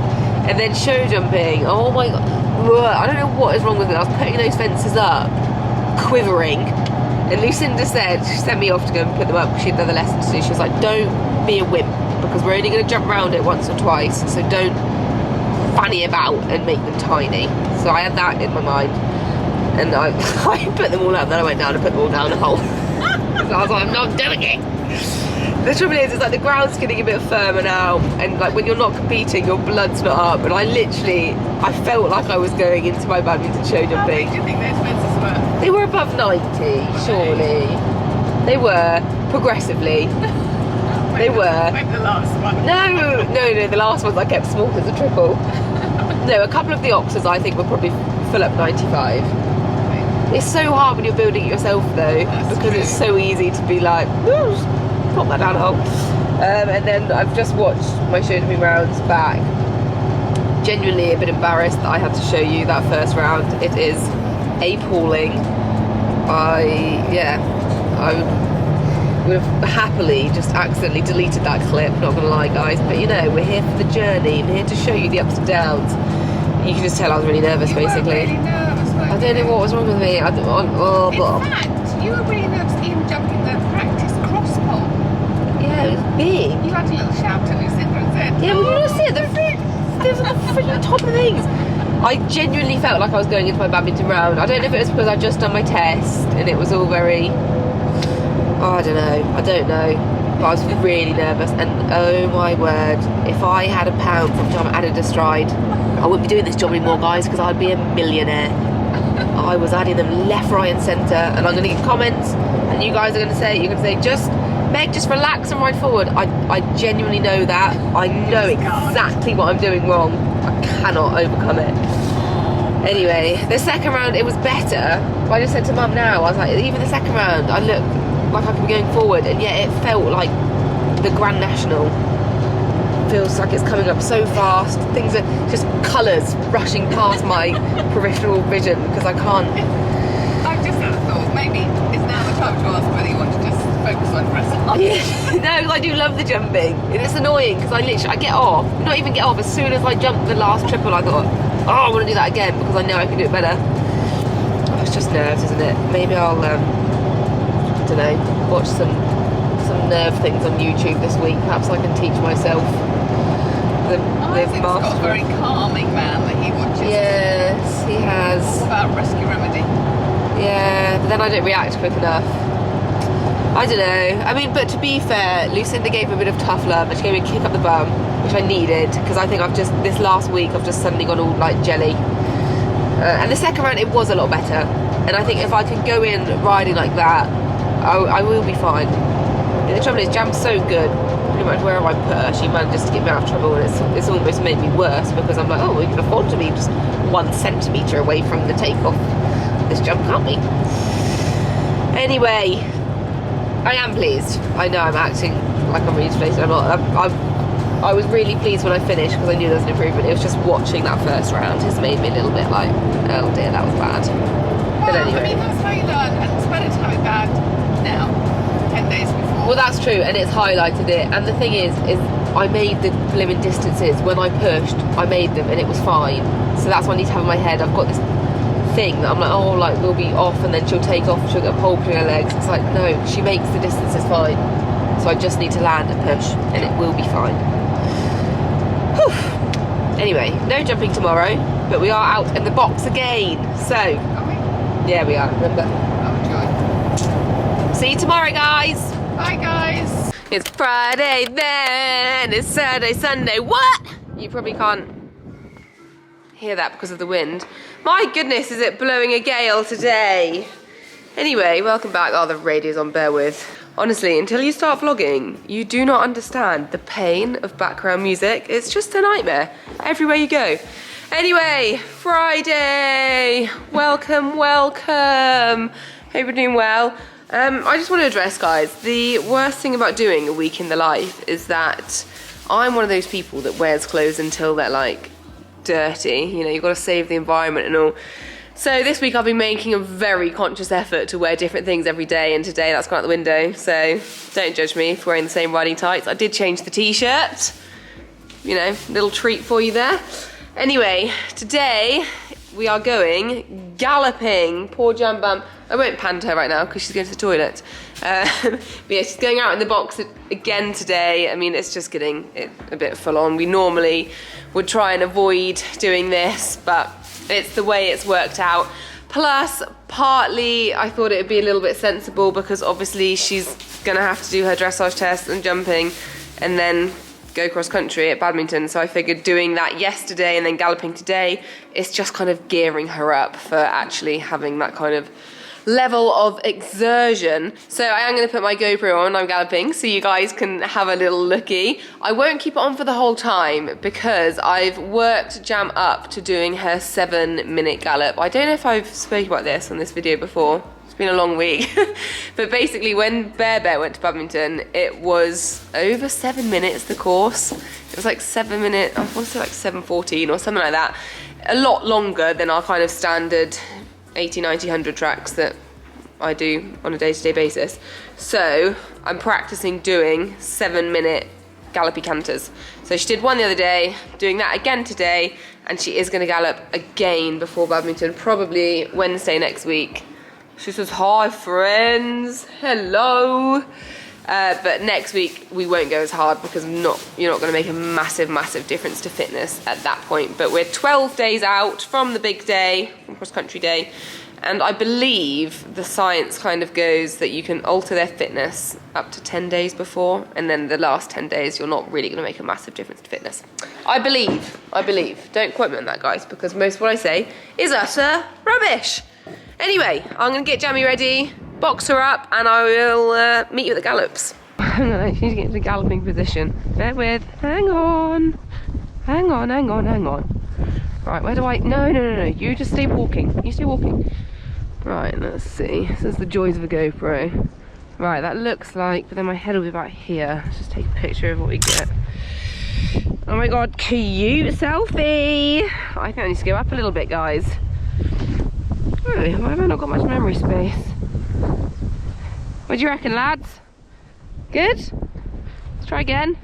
A: And then show jumping. Oh my god. I don't know what is wrong with me. I was putting those fences up, quivering. And Lucinda said, she sent me off to go and put them up because she had another lesson to do. She was like, don't be a wimp because we're only going to jump around it once or twice. So don't fanny about and make them tiny. So I had that in my mind. And I put them all up, then I went down and put them all down the hole. So I was like, I'm not doing it. The trouble is, it's like the ground's getting a bit firmer now, and like when you're not competing, your blood's not up. And I felt like I was going into my badminton show jumping.
D: How big do you think those fences were?
A: They were above 90, surely. They were, progressively. They were.
D: Maybe the last one.
A: No, the last ones I kept small as a triple. No, a couple of the oxes I think were probably full up 95. It's so hard when you're building it yourself though, because it's so easy to be like, woo, pop that down a hole. And then I've just watched my show jumping rounds back. Genuinely a bit embarrassed that I had to show you that first round. It is appalling. I would have happily just accidentally deleted that clip, not gonna lie guys, but you know, we're here for the journey. I'm here to show you the ups and downs. You can just tell I was really nervous basically.
D: Really nervous,
A: I don't know what was wrong with me.
D: In fact, you were really nervous even jumping the practice cross pole.
A: Yeah, it was big.
D: You had a little shout at Lucinda and said,
A: Yeah, we want to see it. There's the freaking top of things. I genuinely felt like I was going into my badminton round. I don't know if it was because I'd just done my test and it was all very... I don't know. But I was really nervous, and oh my word, if I had £1 from the time I added a stride, I wouldn't be doing this job anymore, guys, because I'd be a millionaire. I was adding them left, right, and centre, and I'm going to get comments, and you guys are going to say, just Meg, just relax and ride forward. I genuinely know that. I know exactly what I'm doing wrong. I cannot overcome it. Anyway, the second round, it was better. I just said to Mum now, I was like, even the second round, I looked like I could be going forward, and yet it felt like the Grand National. Feels like it's coming up so fast. Things are just colours rushing past my peripheral vision because I can't.
D: I've just had a thought, maybe it's now the time to ask whether you want to just focus on dressage.
A: Yeah. No, I do love the jumping. It's annoying because I get off, not even get off, as soon as I jumped the last triple I thought, oh, I want to do that again because I know I can do it better. Oh, it's just nerves, isn't it? Maybe I'll don't know, watch some nerve things on YouTube this week. Perhaps I can teach myself the
D: I think
A: master.
D: Scott's a very calming man that he watches.
A: Yes, he has.
D: All about Rescue Remedy.
A: Yeah, but then I don't react quick enough. I don't know. I mean, but to be fair, Lucinda gave me a bit of tough love, and she gave me a kick up the bum, which I needed, because I think this last week I've just suddenly gone all like jelly. And the second round it was a lot better, and I think if I can go in riding like that, I will be fine. And the trouble is, Jam's so good. Pretty much wherever I put her, she manages to get me out of trouble, and it's almost made me worse because I'm like, oh, we can afford to be just 1 centimetre away from the takeoff. This jump, can't we? Anyway, I am pleased. I know I'm acting like I'm really deflated. I'm not. I was really pleased when I finished because I knew there was an improvement. It was just watching that first round has made me a little bit like, oh dear, that was bad. But anyway.
D: I mean, that's how you learn, and it's better to have it bad now, 10 days before.
A: Well, that's true, and it's highlighted it. And the thing is I made the limit distances. When I pushed, I made them, and it was fine. So that's what I need to have in my head. I've got this thing that I'm like, oh, like we'll be off, and then she'll take off, she'll get a pole between her legs. It's like, no, she makes the distances fine. So I just need to land and push, and it will be fine. Whew. Anyway, no jumping tomorrow, but we are out in the box again. So, yeah, we are. Remember. See you tomorrow, guys.
D: Bye, guys.
A: It's Friday then. It's Saturday, Sunday. What? You probably can't hear that because of the wind. My goodness, is it blowing a gale today? Anyway, welcome back. Oh, the radio's on, bear with. Honestly, until you start vlogging, you do not understand the pain of background music. It's just a nightmare everywhere you go. Anyway, Friday. Welcome, welcome. Hope you're doing well. I just want to address, guys, the worst thing about doing a week in the life is that I'm one of those people that wears clothes until they're like dirty. You know, you've got to save the environment and all. So this week I've been making a very conscious effort to wear different things every day, and today that's gone out the window, so don't judge me for wearing the same riding tights. I did change the t-shirt, you know, little treat for you there. Anyway, today we are going galloping. Poor Jam Bum. I won't pan to her right now because she's going to the toilet. But yeah, she's going out in the box again today. I mean, it's just getting a bit full on. We normally would try and avoid doing this, but it's the way it's worked out. Plus, partly, I thought it would be a little bit sensible because obviously she's going to have to do her dressage test and jumping and then go cross country at Badminton. So I figured doing that yesterday and then galloping today, it's just kind of gearing her up for actually having that kind of level of exertion. So I am going to put my GoPro on, I'm galloping, so you guys can have a little looky. I won't keep it on for the whole time because I've worked Jam up to doing her 7-minute gallop. I don't know if I've spoken about this on this video before. It's been a long week. But basically when Bear went to Badminton, it was over 7 minutes, the course. It was like 7 minutes, I want to say like 7:14 or something like that. A lot longer than our kind of standard 80, 90, 100 tracks that I do on a day-to-day basis. So I'm practicing doing 7-minute gallopy canters. So she did one the other day, doing that again today, and she is going to gallop again before badminton, probably Wednesday next week. She says, hi friends, hello. But next week we won't go as hard because you're not going to make a massive difference to fitness at that point. But we're 12 days out from the big day, from cross-country day, and I believe the science kind of goes that you can alter their fitness up to 10 days before, and then the last 10 days you're not really going to make a massive difference to fitness. I believe. Don't quote me on that, guys, because most of what I say is utter rubbish. Anyway, I'm going to get Jammy ready, box her up, and I will meet you at the gallops. Hang on, I need to get into galloping position. Bear with. Hang on. Right, where do I... No. You just stay walking. You stay walking. Right, let's see. This is the joys of a GoPro. Right, that looks like... But then my head will be about here. Let's just take a picture of what we get. Oh my god, cute selfie! I think I need to go up a little bit, guys. Really? Why have I not got much memory space? What do you reckon, lads? Good? Let's try again.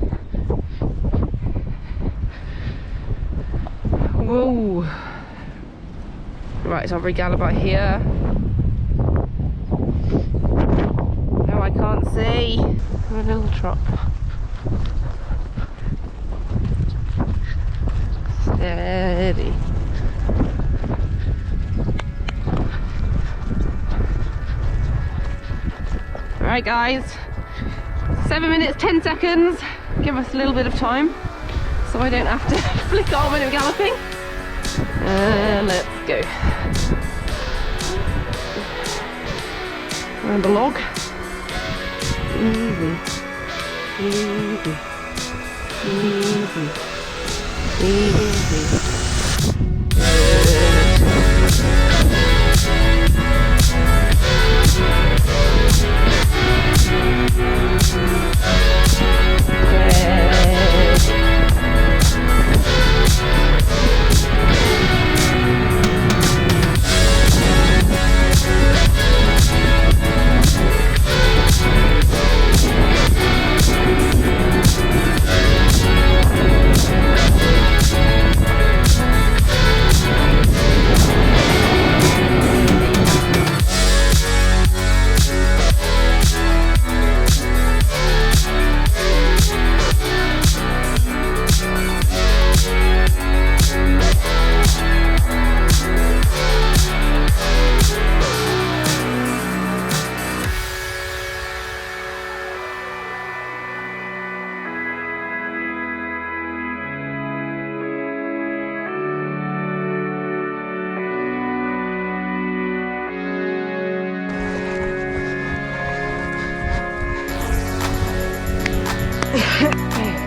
A: Whoa. Right, so I'll re-gallop out here. No, I can't see. A little trot. Steady. Alright guys, 7 minutes 10 seconds. Give us a little bit of time so I don't have to flick on when I'm galloping. Let's go. Around the log. Easy.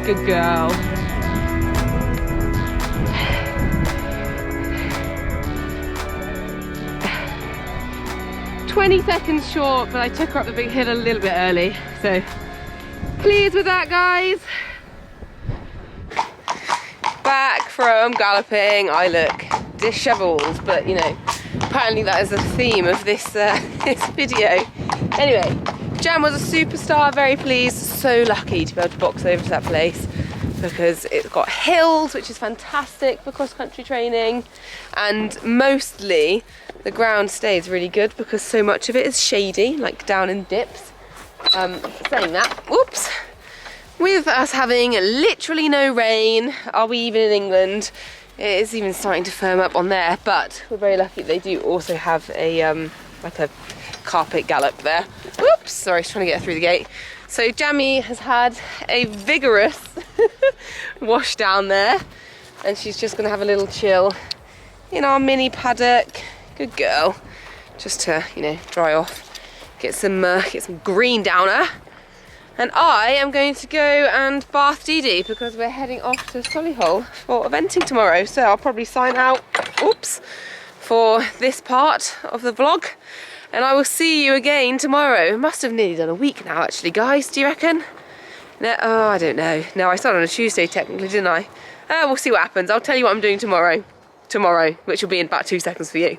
A: Good girl. "20 seconds short, but I took her up the big hill a little bit early, so pleased with that, guys." Back from galloping, I look disheveled, but you know, apparently that is the theme of this this video. Anyway, Jam was a superstar, very pleased, so lucky to be able to box over to that place because it's got hills, which is fantastic for cross-country training, and mostly the ground stays really good because so much of it is shady, like down in dips. Saying that, whoops, with us having literally no rain, are we even in England? It is even starting to firm up on there, but we're very lucky they do also have a like a carpet gallop there. Whoops, sorry, trying to get through the gate. So Jammy has had a vigorous wash down there, and she's just gonna have a little chill in our mini paddock. Good girl. Just to, you know, dry off, get some green down her. And I am going to go and bath Dee because we're heading off to Solihull for eventing tomorrow. So I'll probably sign out, oops, for this part of the vlog. And I will see you again tomorrow. Must have nearly done a week now, actually, guys. Do you reckon? No, oh, I don't know. No, I started on a Tuesday, technically, didn't I? We'll see what happens. I'll tell you what I'm doing tomorrow, which will be in about 2 seconds for you.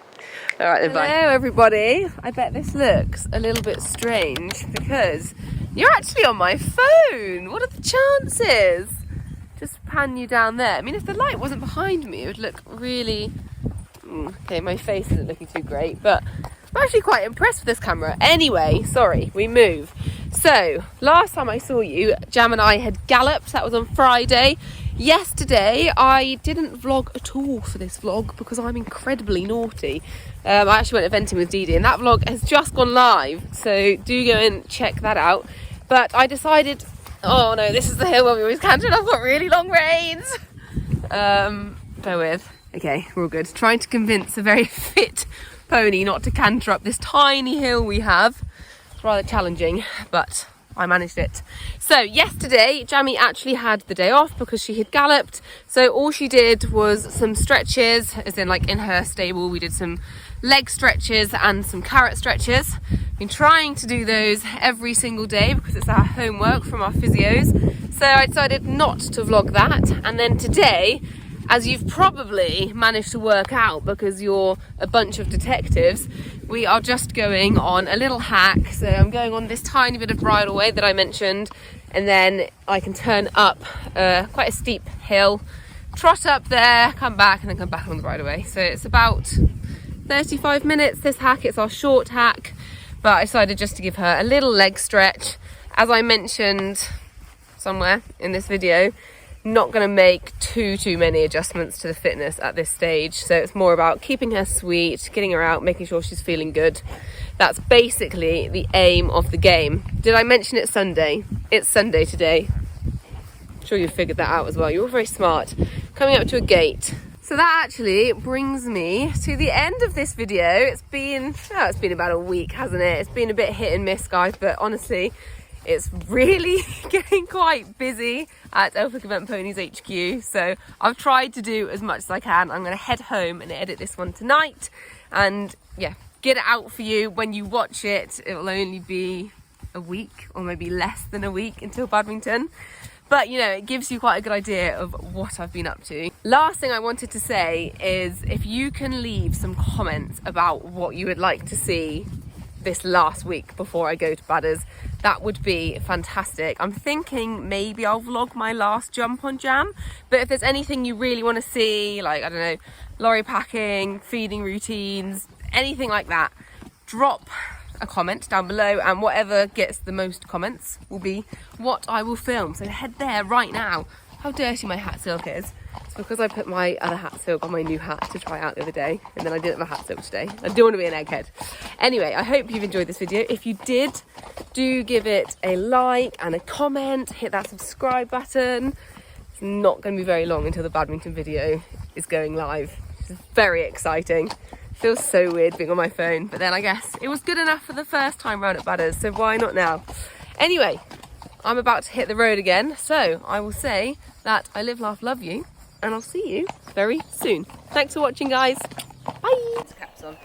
A: All right then, bye.
G: Hello everybody. I bet this looks a little bit strange because you're actually on my phone. What are the chances? Just pan you down there. I mean, if the light wasn't behind me, it would look really... Okay, my face isn't looking too great, but I'm actually quite impressed with this camera. Anyway, sorry, we move. So, last time I saw you, Jam and I had galloped. That was on Friday. Yesterday, I didn't vlog at all for this vlog because I'm incredibly naughty. I actually went eventing with Dee, and that vlog has just gone live, so do go and check that out. But I decided, oh no, this is the hill where we always canter and I've got really long reins. Bear with. Okay, we're all good. Trying to convince a very fit pony not to canter up this tiny hill we have. It's rather challenging, but I managed it. So yesterday, Jammy actually had the day off because she had galloped. So all she did was some stretches, as in like in her stable, we did some leg stretches and some carrot stretches. Been trying to do those every single day because it's our homework from our physios. So I decided not to vlog that. And then today, as you've probably managed to work out because you're a bunch of detectives, we are just going on a little hack. So I'm going on this tiny bit of bridleway that I mentioned, and then I can turn up quite a steep hill, trot up there, come back, and then come back on the bridleway. So it's about 35 minutes, this hack. It's our short hack, but I decided just to give her a little leg stretch. As I mentioned somewhere in this video, not going to make too many adjustments to the fitness at this stage, so it's more about keeping her sweet, getting her out, making sure she's feeling good. That's basically the aim of the game. Did I mention it's Sunday? It's Sunday today. I'm sure you figured that out as well. You're all very smart. Coming up to a gate. So that actually brings me to the end of this video. It's been about a week, hasn't it? It's been a bit hit and miss, guys, but honestly, it's really getting quite busy at Elphick.Event.Ponies HQ. So I've tried to do as much as I can. I'm going to head home and edit this one tonight. And yeah, get it out for you. When you watch it, it will only be a week or maybe less than a week until Badminton. But, you know, it gives you quite a good idea of what I've been up to. Last thing I wanted to say is if you can leave some comments about what you would like to see this last week before I go to Badders, that would be fantastic. I'm thinking maybe I'll vlog my last jump on Jam, but if there's anything you really want to see, like, I don't know, lorry packing, feeding routines, anything like that, drop a comment down below, and whatever gets the most comments will be what I will film. So head there right now. How dirty my hat silk is. It's because I put my other hat silk on my new hat to try out the other day, and then I didn't have a hat silk today. I don't want to be an egghead. Anyway, I hope you've enjoyed this video. If you did, do give it a like and a comment. Hit that subscribe button. It's not going to be very long until the Badminton video is going live. It's very exciting. Feels so weird being on my phone, but then I guess it was good enough for the first time round at Badders, so why not now? Anyway, I'm about to hit the road again, so I will say that I live, laugh, love you, and I'll see you very soon. Thanks for watching, guys. Bye. Caps on.